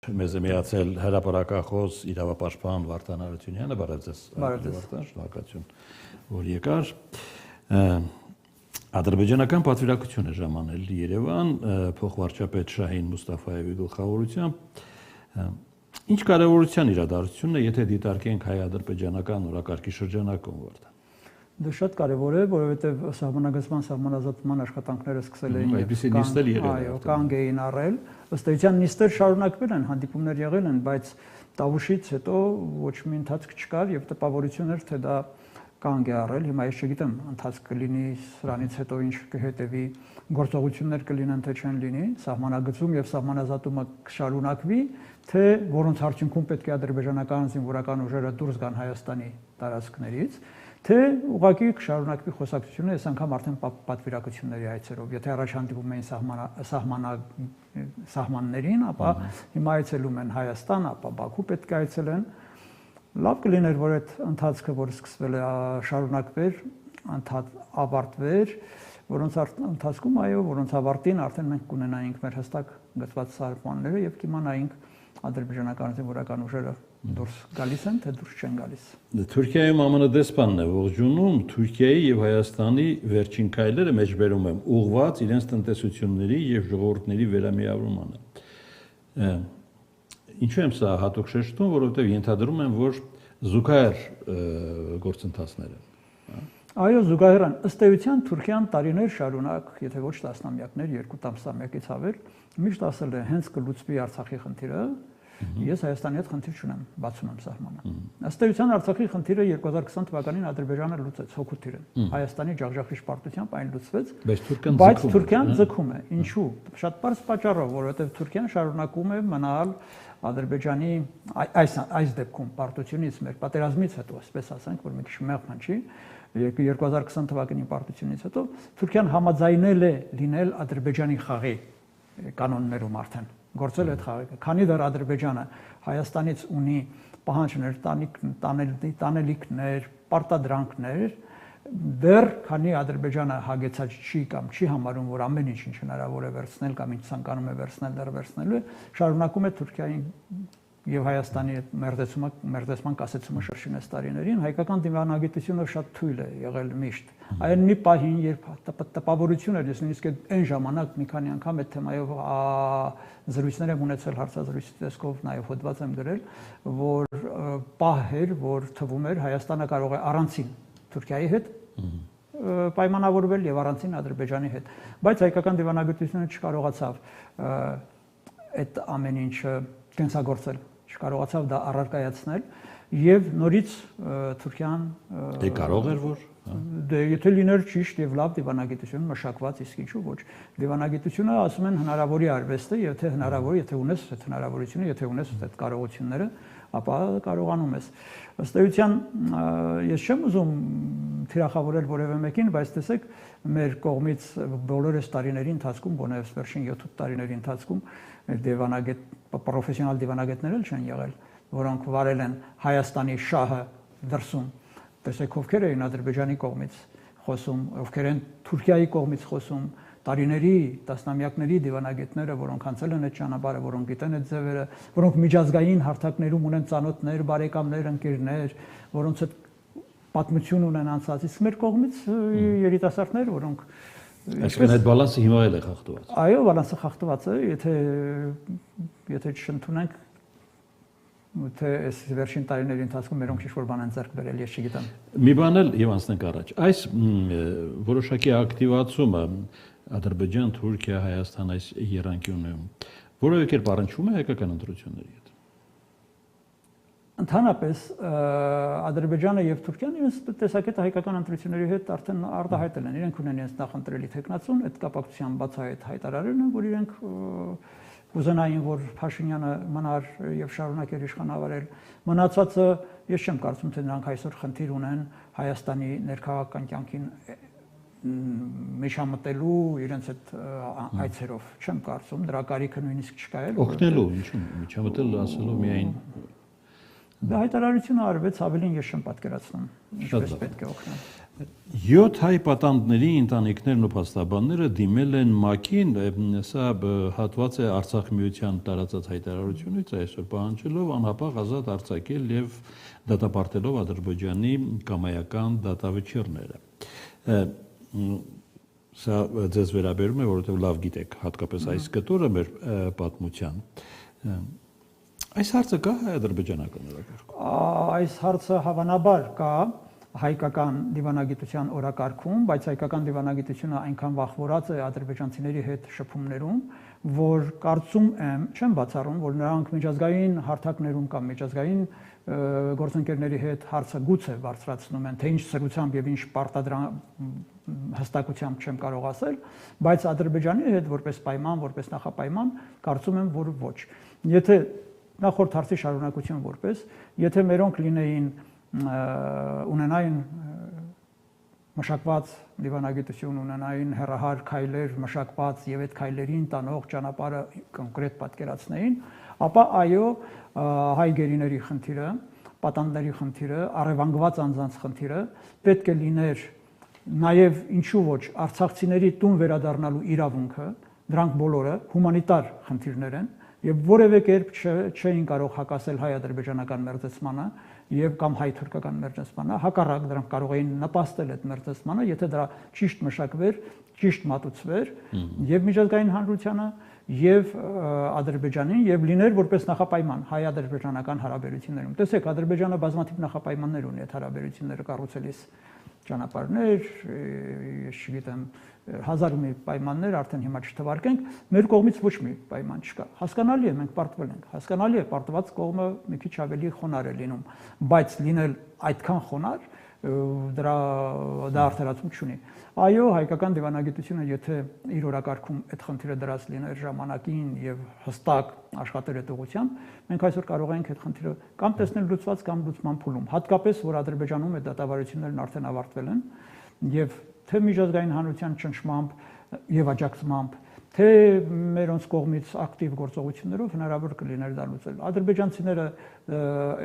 Մեզ է միացել հրապարակախոս իրավապաշտպան Վարդան Արությունյանը, բարև ձեզ Վարդան, շնորհակալություն, որ եկար։ Ադրբեջանական պատվիրակություն է ժամանել Երևան, փոխվարչապետ Շահին Մուստաֆայևի գլխավորությամբ։ Ինչ կարևորության իրադարձությունն է, եթե դիտարկենք հայ-ադրբեջանական օրակարգի շրջանակում, Վարդան։ Դա շատ կարևոր է, որովհետև սահմանագծման սահմանազատման աշխատանքները սկսել էին կանգ էին առել, ըստ էության նիստեր շարունակվել են, հանդիպումներ եղել են, բայց Տավուշից հետո ոչ մի ընթացք չկար եւ տպավորություն էր, թե դա կանգ է առել։ Հիմա ես չգիտեմ, ընթացք կլինի սրանից հետո ինչ կհետևի, գործողություններ կլինեն, թե չեն լինի, սահմանագծում եւ սահմանազատումը կշարունակվի, թե որոնց արդյունքում պետք է ադրբեջանական զինվորական ուժերը դուրս գան Հայաստանի տարածքներից, թե ուղղակի կշարունակվի խոսակցությունը, այս անգամ արդեն պատվիրակությունների այցերով, եթե առաջ հանդիպում էին սահմաններին, ապա հիմա այցելում են Հայաստան, ապա Բաքու պետք է այցելեն։ Լավ կլիներ, որ այդ ընթացքը, որ սկսվել է, շարունակվեր, ավարտվեր, որոնց ընթացքում, այո, որոնց ավարտին արդեն մենք կունենայինք մեր հստակ գծված սահմանները եւ կիմանայինք ադրբեջանական զինվորական ուժերը դուրս գալիս են, թե դուրս չեն գալիս։ Թուրքիայում ԱՄՆ դեսպանն է ողջունում Թուրքիայի եւ Հայաստանի վերջին քայլերը մեջբերում եմ ուղղված իրենց տնտեսությունների եւ ժողովուրդների վերամիավորմանը։ Ինչու եմ սա հատուկ շեշտում, որովհետեւ ենթադրում եմ, որ զուգահեռ գործընթացներ են։ Այո, զուգահեռ են։ Ըստ էության Թուրքիան տարիներ շարունակ, եթե ոչ տասնամյակներ, 2 տասնամյակից ավել, միշտ ասել է, հենց կլուծվի Արցախի խնդիրը, ես Հայաստանի հետ խնդիր չունեմ, բացում եմ սահմանը։ Ըստ էության Արցախի խնդիրը 2020 թվականին Ադրբեջանը լուծեց հոգուտիրը։ Հայաստանի ջախջախիչ պարտությամբ այն լուծվեց, բայց Թուրքիան ձգում է։ Ինչու՞։ Շատ պարզ պատճառով, որովհետև Թուրքիան շարունակում է մնալ Ադրբեջանի այս դեպքում պարտությունից մեր պատերազմից հետո, այսպես ասենք, որ մի քիչ մեղմ հնչի, 2020 թվականի պարտությունից հետո Թուրքիան համաձայնել է լինել Ադրբեջանի խաղի կանոններում արդեն գործել այդ խաղը։ Քանի դեռ Ադրբեջանը Հայաստանից ունի պահանջներ, տանելիքներ, պարտադրանքներ, դեռ քանի Ադրբեջանը հագեցած չի կամ չի համարում, որ ամեն ինչ հնարավոր է վերցնել կամ ինչ ցանկանում է վերցնել, դեռ վերցնելու է, շարունակում է Թուրքիային եւ Հայաստանի մերձեցման կասեցումը շրջինես տարիներին, հայկական դիվանագիտությունը շատ թույլ է եղել միշտ։ Այն մի պահին, երբ տպավորություն էր, ես նույնիսկ այն ժամանակ մի քանի անգամ այդ թեմայով զրույցներ եմ ունեցել հարցազրույցի տեսքով, նաեւ հոդված եմ գրել, որ պահ էր, որ թվում էր Հայաստանը կարող է առանցին Թուրքիայի հետ պայմանավորվել եւ առանցին Ադրբեջանի հետ, բայց հայկական դիվանագիտությունը չկարողացավ այդ ամեն ինչը կենսագործել, չկարողացավ դա առարկայացնել եւ նորից Թուրքիան դե կարող էր որ դե եթե լիներ ճիշտ եւ լավ դիվանագիտություն մշակված, իսկ ինչու ոչ, դիվանագիտությունը ասում են հնարավորի արվեստ է, եթե հնարավոր, եթե ունես այդ հնարավորությունը, եթե ունես այդ կարողությունները, ապա կարողանում ես։ Ըստ էության ես չեմ ուզում թիրախավորել որևէ մեկին, բայց տեսեք, մեր կողմից բոլոր այս տարիների ընթացքում, բոնեւս վերջին 7-8 տարիների ընթացքում պրոֆեսիոնալ դիվանագետներ էլ չեն եղել, որոնք վարել են Հայաստանի շահը դրսում։ Տեսեք, ովքեր էին Ադրբեջանի կողմից խոսում, ովքեր են Թուրքիայի կողմից խոսում, տարիների, տասնամյակների դիվանագետները, որոնք անցել են այդ ճանապարհը, որոնք գիտեն այդ ձևերը, որոնք միջազգային հարթակներում ունեն ծանոթներ, բարեկամներ, ընկերներ, որոնց հետ պատմություն ունեն անցած, իսկ մեր կողմից երիտասարդներ, որոնք այսինքն այդ բալանսը հիմա էլ է խախտված։ Այո, բալանսը խախտված է, եթե չընդունենք, թե այս վերջին տարիների ընթացքում մերոնք ինչ-որ բան են ձեռք բերել, ես չգիտեմ։ Մի բան էլ եւ անցնենք առաջ։ Այս որոշակի ակտիվացումը Ադրբեջան, Թուրքիա, Հայաստան այս երանգյուններում որևէ կերպ առնչվում է հայկական ընտրությունների հետ։ Ընդհանրապես Ադրբեջանը եւ Թուրքիան իրենց տեսակետը հայկական ընտրությունների հետ արդեն արտահայտել են։ Իրենք ունեն իրենց նախընտրելի տեխնացուն, այդ կապակցությամբ բացահայտ հայտարարել են, որ իրենք կուզենային, որ Փաշինյանը մնար եւ շարունակեր իշխանավարել։ Մնացածը ես չեմ կարծում, թե նրանք այսօր խնդիր ունեն Հայաստանի ներքաղաքական կյանքին միջամտելու իրենց այդ այցերով։ Չեմ կարծում, դրա կարիքը նույնիսկ չկա էլ։ Օգնելու, ինչու՞ միջամտել ասելով միայն Դա հայտարարությունը արվեց ավելին ես չեմ պատկերացնում, ինչպես պետք է օգնեն։ 7 հայ պատանդների ընտանիքներն ու փաստաբանները դիմել են ՄԱԿ-ին, սա հատված է Արցախ միության տարածած հայտարարությունից, այսօր պահանջելով անհապաղ ազատ արձակել եւ դատապարտելով Ադրբեջանի կամայական դատավճիռները։ Սա ձեզ վերաբերում է, որովհետեւ լավ գիտեք հատկապես այս կտորը մեր պատմության։ Այս հարցը կա հայ-ադրբեջանական օրակարգում։ Այս հարցը հավանաբար կա հայկական դիվանագիտության օրակարգում, բայց հայկական դիվանագիտությունը այնքան վախվորած է ադրբեջանցիների հետ շփումներում, որ կարծում եմ, չեմ բացառում, որ նրանք միջազգային հարթակներում կամ միջազգային գործընկերների հետ հարցը գուցե բարձրացնում են, թե ինչ սրությամբ եւ ինչ հստակությամբ չեմ կարող ասել, բայց Ադրբեջանի հետ որպես պայման, որպես նախապայման, կարծում եմ, որ ոչ։ Եթե նախորդ հարցի շարունակություն որպես, եթե մերոնք լինեին ունենային մշակված դիվանագիտություն, ունենային հեռահար քայլեր մշակված եւ այդ քայլերին տանող ճանապարհը կոնկրետ պատկերացնեին, ապա այո, հայ գերիների խնդիրը, պատանդների խնդիրը, առևանգված անձանց խնդիրը պետք է լիներ նաեւ ինչու ոչ արցախցիների տուն վերադառնալու իրավունքը, դրանք բոլորը հումանիտար խնդիրներ են եւ որևէ կերպ չէին կարող հակասել հայ-ադրբեջանական մերձեցմանը եւ կամ հայ-թուրքական մերձեցմանը, հակառակ դրանք կարող էին նպաստել այդ մերձեցմանը, եթե դրա ճիշտ մշակվեր, ճիշտ մատուցվեր եւ միջազգային հանրությանը եւ Ադրբեջանին եւ լիներ որպես նախապայման հայ-ադրբեջանական հարաբերություններում։ Տեսեք, Ադրբեջանը բազմաթիվ նախապայմաններ ունի այդ հարաբերությունները կառուցելիս ճանապարհներ, ես չգիտեմ, հազար մի պայմաններ արդեն հիմա չթվարկենք, մեր կողմից ոչ մի պայման չկա։ Հասկանալի է, մենք պարտվել ենք։ Հասկանալի է, պարտված կողմը մի քիչ ավելի խոնար է լինում, բայց լինել այդքան խոնար դա արդարացում չունի։ Այո, հայկական դիվանագիտությունը, եթե իր օրակարգում այդ խնդիրը դրած լիներ ժամանակին եւ հստակ աշխատեր այդ ուղղությամբ, մենք այսօր կարող ենք այդ խնդիրը կամ տեսնել լուծված կամ լուծման փուլում, հատկապես որ Ադրբեջանում այդ դատավարություններն արդեն ավարտվել են եւ թե միջազգային հանրության ճնշմամբ եւ աջակցմամբ, թե մերոնց կողմից ակտիվ գործողություններով հնարավոր կլիներ դա լուծել։ Ադրբեջանցիները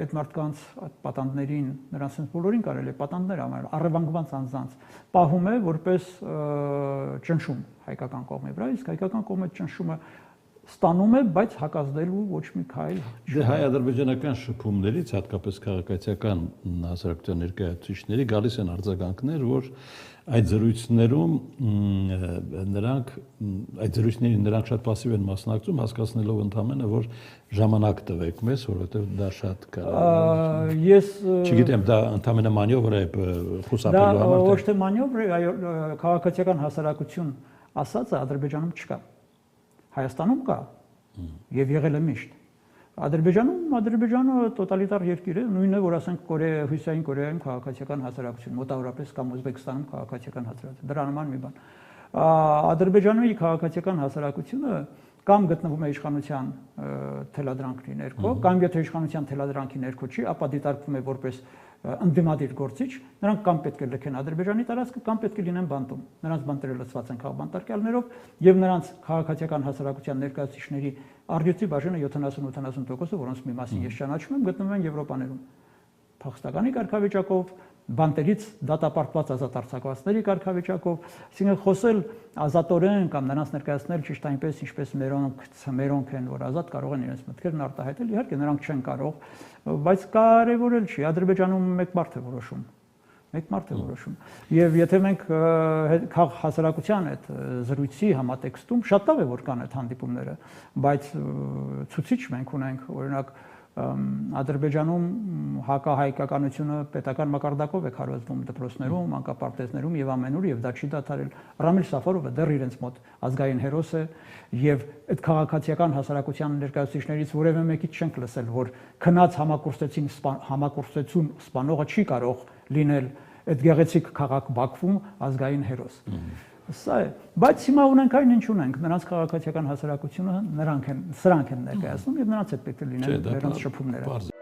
այդ մարդկանց պատանդներին, նրանց բոլորին կարելի է պատանդներ անել, առևանգված անձանց պահում է որպես ճնշում հայկական կողմի վրա, իսկ հայկական կողմը ճնշումը ստանում է, բայց հակազդելու ոչ մի քայլ։ Հայ-ադրբեջանական շփումներից, հատկապես քաղաքացիական հասարակության ներկայացուցիչների գալիս են արձագանքներ, որ այդ զրույցներում նրանք շատ пассив են մասնակցում, հասկացնելով ընդամենը, որ ժամանակ տվեք մեզ, որովհետև դա շատ կարող է։ Ես չգիտեմ, դա ընդամենը մանյովր է խուսափելու համար։ Դա ոչ թե մանյովր է, այո, քաղաքացիական հասարակություն ասածը Ադրբեջանում չկա։ Հայաստանում կա եւ եղել է միշտ։ Ադրբեջանը տոտալիտար երկիր է, նույնը որ ասենք Հյուսիսային Կորեայում քաղաքացիական հասարակություն, մոտավորապես կամ Ուզբեկստանում քաղաքացիական հասարակություն, դրա նման մի բան։ Ադրբեջանի քաղաքացիական հասարակությունը կամ գտնվում է իշխանության թելադրանքի ներքո, կամ եթե իշխանության թելադրանքի ներքո չի, ապա դիտարկվում է որպես ընդդիմադիր գործիչ, նրանք կամ պետք է լքեն Ադրբեջանի տարածքը, կամ պետք է լինեն բանտում։ Նրանց բանտերը լցված են քաղաքբանտարկյալներով եւ նրանց քաղաքացիական հասարակության ներկայացուցիչների արդյունքի բաժինը 70-80%-ը, որոնց մի մասին ես ճանաչում եմ, գտնվում են Եվրոպաներում։ Փախստականի կարգավիճակով, բանտերից դատապարտված ազատ արձակվածների կարգավիճակով, այսինքն խոսել ազատորեն կամ նրանց ներկայացնել ճիշտ այնպես, ինչպես մերոնք են, որ ազատ կարող են իրենց մտքերն արտահայտել, իհարկե նրանք չեն կարող, բայց կարևորել չի, Ադրբեջանում մեկ մարդ է որոշում։ Մեկ մարդ է որոշում։ Եվ եթե մենք հասարակության այդ զրույցի համատեքստում շատ լավ է որ կան այդ հանդիպումները, բայց ցուցիչ մենք ունենք, օրինակ Ադրբեջանում հակահայկականությունը պետական մակարդակով է քարոզվում դպրոցներում, մանկապարտեզներում եւ ամենուր եւ դա չի դադարել։ Ռամիլ Սաֆարովը դեռ իրենց մոտ ազգային հերոս է եւ այդ քաղաքացիական հասարակության ներկայացուցիչներից որևէ մեկից չենք լսել, որ քնած համակուրսեցություն սպանողը չի կարող լինել այդ գեղեցիկ քաղաք Բաքվում ազգային հերոս։ Սա է, բայց հիմա ունենք այն ինչ ունենք, նրանց քաղաքացիական հասարակությունը սրանք են ներկայացնում եւ նրանց հետ պետք է լինեն նրանց շփումները։